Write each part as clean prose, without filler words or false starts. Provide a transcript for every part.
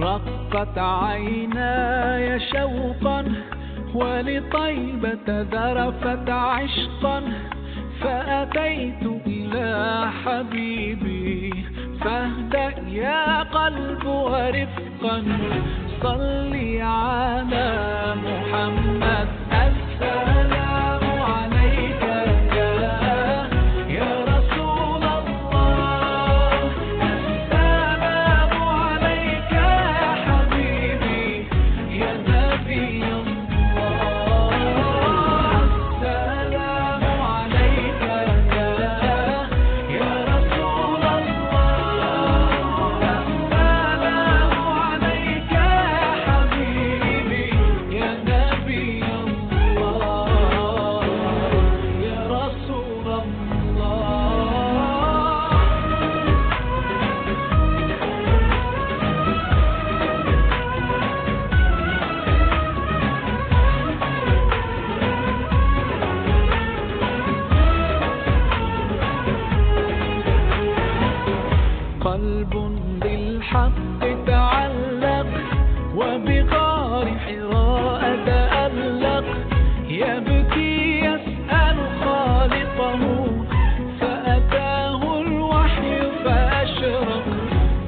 رقت عيناي شوقا ولطيبة ذرفت عشقا، فأتيت إلى حبيبي فاهدأ يا قلب ورفقا. صلي على محمد السلام عليك يا رسول الله، السلام عليك يا حبيبي يا نبي الله، السلام عليك يا رسول الله، السلام عليك يا حبيبي يا نبي الله يا رسول الله. قلب بالحق تعلق وبغار حراء تألق، يبكي يسأل خالقه فأتاه الوحي فأشرق.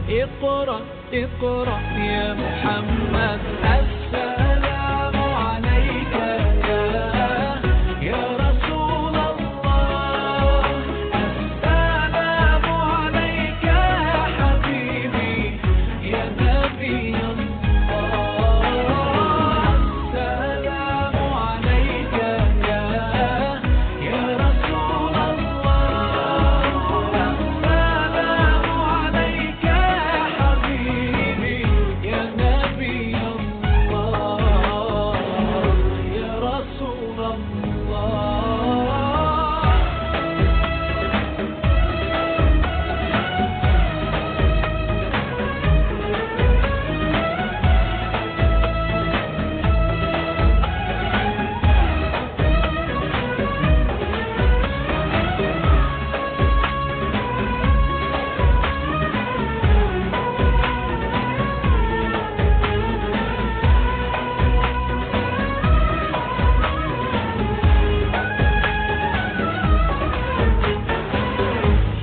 اقرأ اقرأ يا محمد السلام عليك يا رسول الله، السلام عليك يا حبيبي يا نبي الله، السلام عليك يا رسول الله، السلام عليك يا حبيبي يا نبي الله يا رسول الله.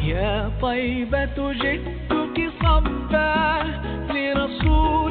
يا طيبة جئتك صبا لرسول